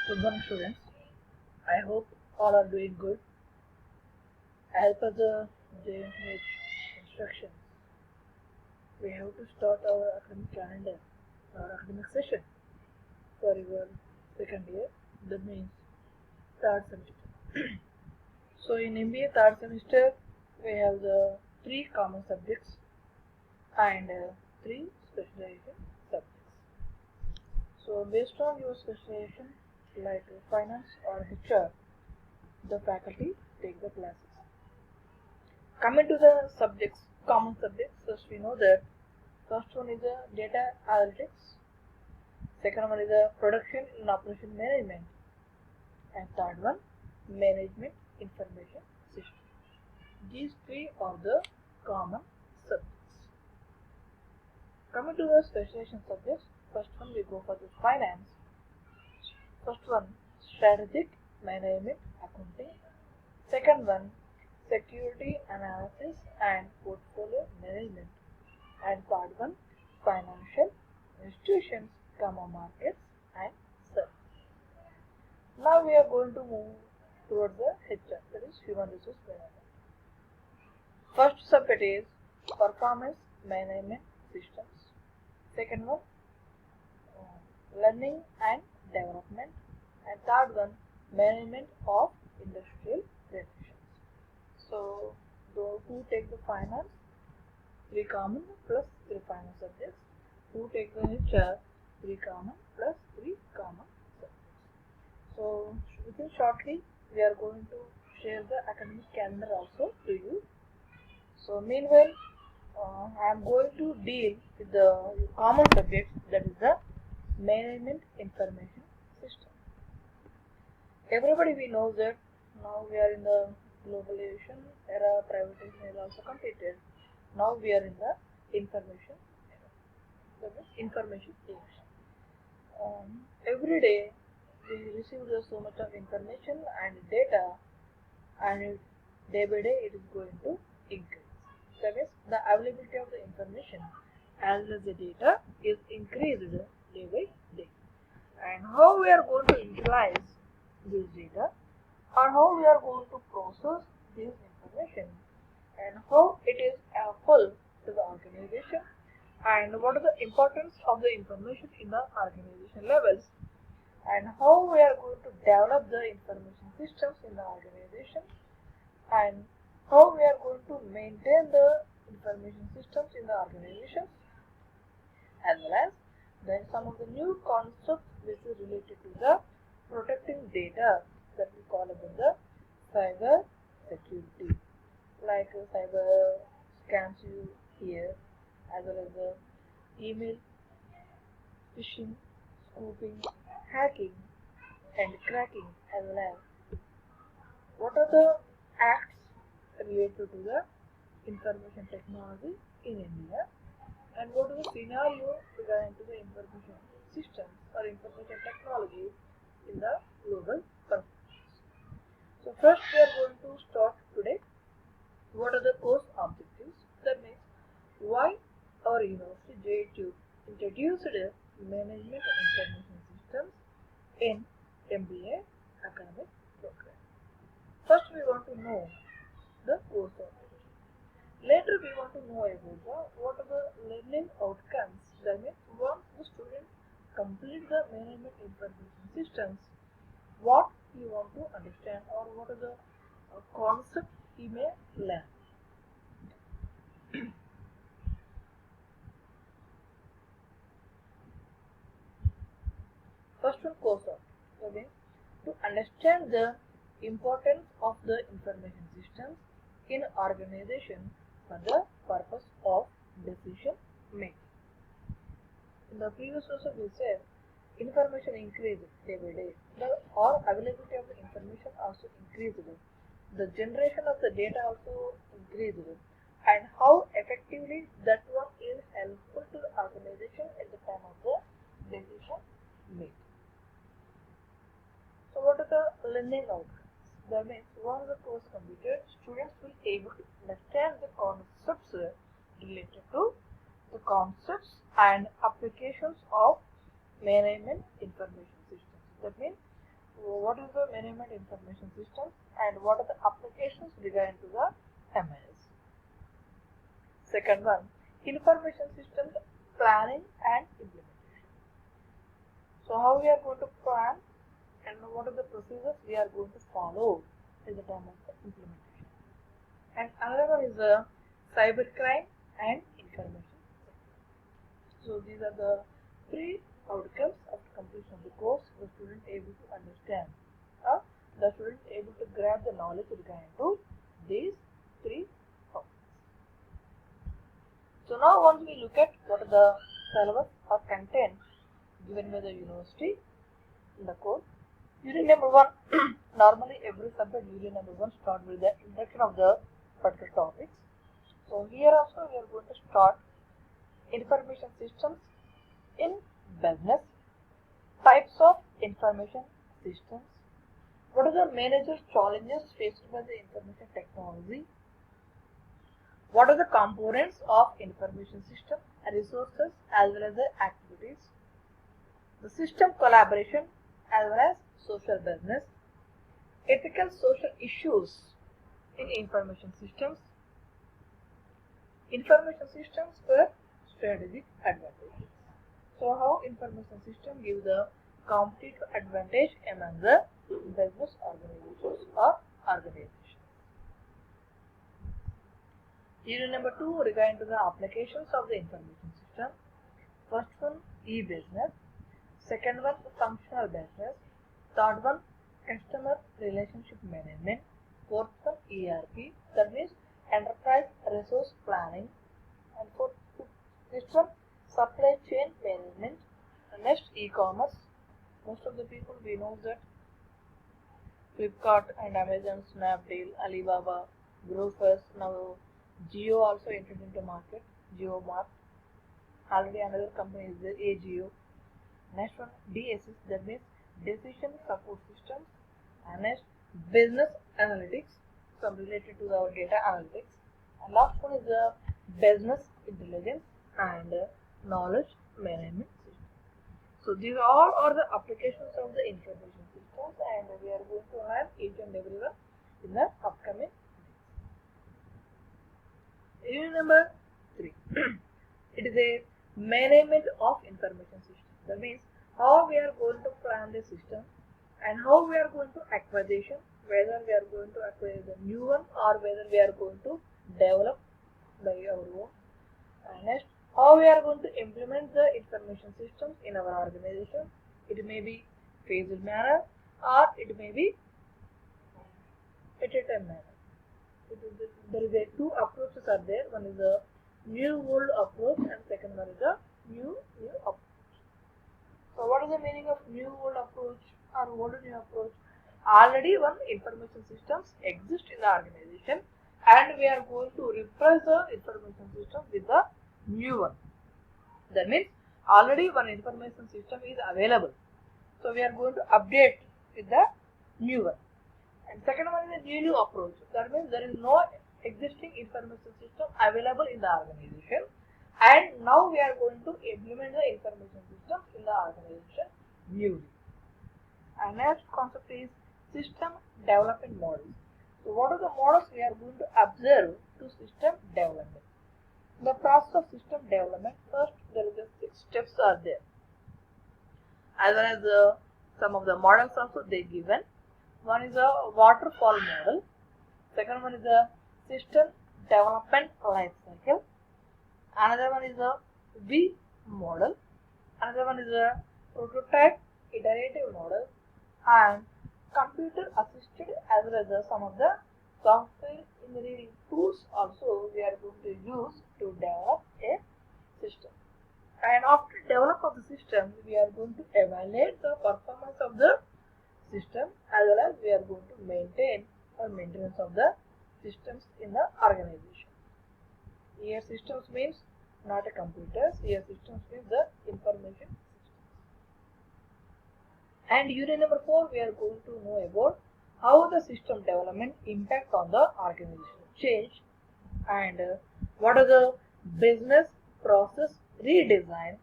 Good morning, students. I hope all are doing good. As per the JNH instructions, we have to start our academic calendar, our academic session for your second year. That means third semester. So in MBA third semester, we have the 3 common subjects and 3 specialization subjects. So based on your specialization, like finance or HR, the faculty take the classes. Coming to the subjects, common subjects, first we know that first one is the data analytics, second one is the production and operation management, and third one management information system. These 3 are the common subjects. Coming to the specialization subjects, first one we go for the finance. First one strategic management accounting, second one security analysis and portfolio management, and third one financial institutions, markets and services. Now we are going to move towards the HR, that is human resource management. First subject is performance management systems, second one learning and development, and third one management of industrial relations. So those who take the finance, 3 common plus 3 finance subjects, who take the HR, 3 common plus 3 common subjects. So within shortly we are going to share the academic calendar also to you. So meanwhile I am going to deal with the common subject, that is the management information system. Everybody we know that now we are in the globalization era, privatization is also completed. Now we are in the information era. That is information age. Every day we receive so much of information and data, and day by day it is going to increase. That means the availability of the information as well as the data is increased day by day. And how we are going to utilize this data, or how we are going to process this information, and how it is helpful to the organization, and what is the importance of the information in the organization levels, and how we are going to develop the information systems in the organization, and how we are going to maintain the information systems in the organization, as well as then some of the new concepts which is related to the protecting data, that we call about the cyber security, like cyber scams you hear, as well as the email phishing, spoofing, hacking and cracking, as well as what are the acts related to the information technology in India, and what is the scenario regarding to the information systems or information technology in the global perspective. So first we are going to start today. What are the course objectives? That means why our university JTU introduced management information systems in MBA academic program. First we want to know the course objectives. Later we want to know about what are the learning outcomes. That means once the student complete the management information systems, what he want to understand, or what are the concepts he may learn. First one, course objective. That means to understand the importance of the information systems in organization for the purpose of decision making. In the previous also we said information increased day by day. The availability of the information also increased. The generation of the data also increased, and how effectively that one is helpful to the organization at the time of the decision making. So what are the learning outcomes? That means once the course completed, students will be able to understand the concepts related to the concepts and applications of management information systems. That means management information systems and what are the applications regarding to the MIS. Second one, information systems planning and implementation. So how we are going to plan and what are the procedures we are going to follow at the time of the implementation. And another one is the cybercrime and information. So these are the three outcomes after completion of the course. The student able to understand, the student able to grab the knowledge regarding to these three topics. So now once we look at what are the syllabus or content given by the university in the course. Unit number 1, normally every subject unit number 1 start with the introduction of the particular topics. So here also we are going to start information systems in business, types of information systems, what are the major challenges faced by the information technology, what are the components of information system, resources as well as the activities, the system collaboration as well as social business, ethical social issues in information systems for strategic advantages. So how information system gives the competitive advantage among the business organizations or organizations. Unit number 2 regarding to the applications of the information system. First one, e-business. Second one, functional business. Third one, customer relationship management. Fourth one, ERP. That means enterprise resource planning. And fifth one, supply chain management. And next, e-commerce. Most of the people we know that Flipkart and Amazon, Snapdeal, Alibaba, Grofers, now Jio also entered into market, Jio Mart. Already another company is there, AGO. Next one, DSS, that means Decision Support Systems. And next, Business Analytics, some related to our data analytics. And last one is the Business Intelligence and Knowledge Management System. So these all are the applications of the information systems, and we are going to learn each and every one in the upcoming unit number 3. It is a management of information system. That means how we are going to plan the system and how we are going to acquisition, whether we are going to acquire the new one or whether we are going to develop by our own. And next, how we are going to implement the information systems in our organization. It may be phased manner or it may be at a time manner. There is a two approaches are there. One is a new old approach and second one is a new approach. So what is the meaning of new old approach or old new approach? Already one information systems exist in the organization and we are going to replace the information system with the new one. That means already one information system is available. So we are going to update with the new one. And second one is a new approach. That means there is no existing information system available in the organization and now we are going to implement the information system in the organization newly. And next concept is system development models. So what are the models we are going to observe to system development? The process of system development, first there is a 6 steps are there. As well as some of the models also they given. One is a waterfall model. Second one is a system development life cycle. Another one is a V model. Another one is a prototype iterative model and computer assisted as well as some of the software engineering tools also we are going to use to develop a system. And after develop of the system, we are going to evaluate the performance of the system as well as we are going to maintain or maintenance of the systems in the organization. Here systems means not a computers, here systems means the information systems. And unit number 4 we are going to know about how the system development impact on the organizational change and what are the business process redesign,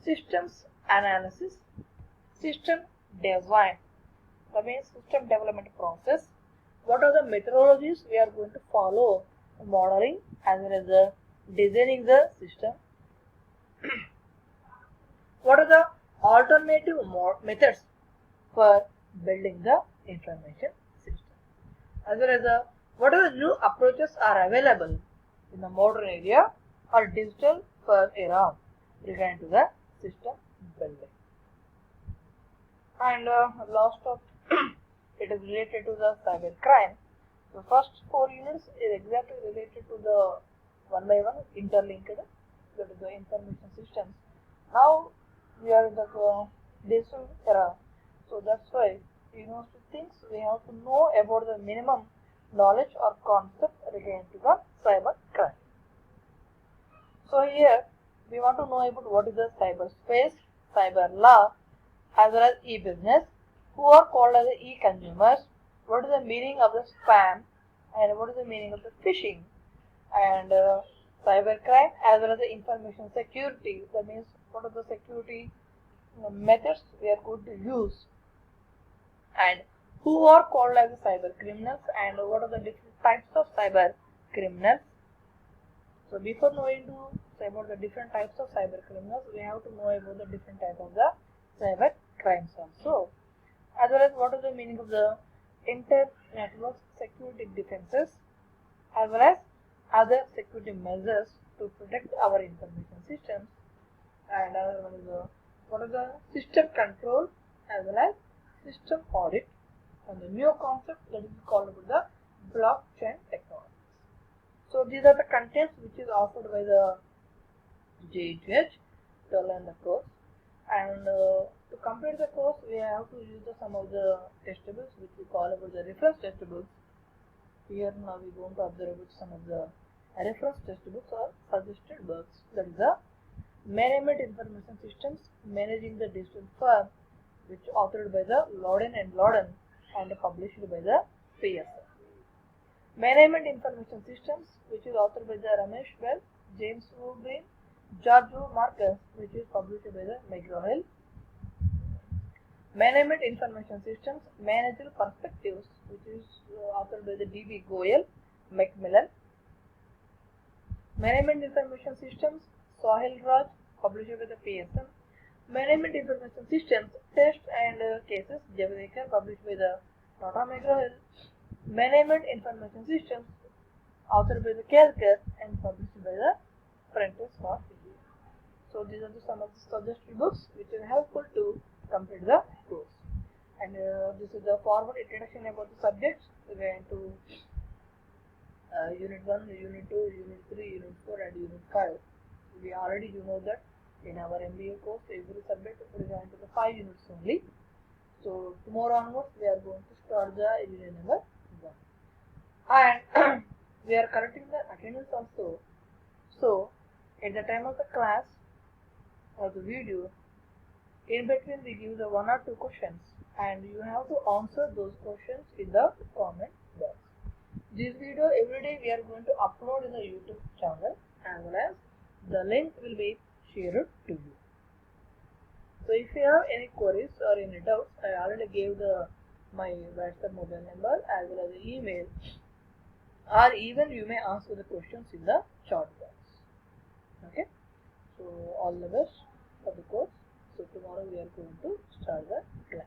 systems analysis, system design, That means system development process. What are the methodologies we are going to follow? Modeling as well as designing the system. What are the alternative methods for building the information system? As well as what are the new approaches are available in the modern area or digital first era regarding to the system building. And last of it is related to the cyber crime. The first 4 units is exactly related to the one by one interlinked, that is the information systems. Now we are in the digital era, so that's why university thinks we have to know about the minimum knowledge or concept regarding to the cyber crime. So here we want to know about what is the cyberspace, cyber law, as well as e-business, who are called as the e-consumers, what is the meaning of the spam, and what is the meaning of the phishing, and cybercrime, as well as the information security. That means what are the security methods we are going to use, and who are called as the cyber criminals, and what are the different types of cyber criminals. So before knowing about the different types of cyber criminals, we have to know about the different type of the cyber crimes also, as well as what is the meaning of the inter-network security defenses, as well as other security measures to protect our information systems, and another one is what is the system control as well as system audit, and the new concept that is called the blockchain technology. So these are the contents which is offered by the JETH to learn the course, and to complete the course we have to use some of the testables which we call about the reference testables. Here now we are going to observe about some of the reference testables or suggested works, that is the Management Information Systems Managing the Digital Firm, which authored by the Loudon and Loudon and published by the PSF. Management Information Systems, which is authored by the Ramesh Bell, James O. Green, George O. Marcus, which is published by the McGraw-Hill. Management Information Systems Managerial Perspectives, which is authored by the D.B. Goyal, Macmillan. Management Information Systems Sahil Raj, published by the PSM. Management Information Systems Tests and Cases, Javadekar, published by the Tata McGraw-Hill. Management Information Systems, authored by the Kelkar and published by the Prentice for India. So these are some of the suggested books which are helpful to complete the course. And this is the forward introduction about the subjects. We are going to Unit 1, Unit 2, Unit 3, Unit 4 and Unit 5. We already know that in our MBA course every subject is going to the 5 units only. So tomorrow onwards we are going to start the unit number 1. And we are correcting the attendance also. So at the time of the class or the video, in between we give the 1 or 2 questions and you have to answer those questions in the comment box. This video every day we are going to upload in the YouTube channel, as well as the link will be shared to you. So if you have any queries or any doubts, I already gave my WhatsApp mobile number as well as the email, or even you may answer the questions in the chat box. Okay, so all the best for the course. So tomorrow we are going to start the class.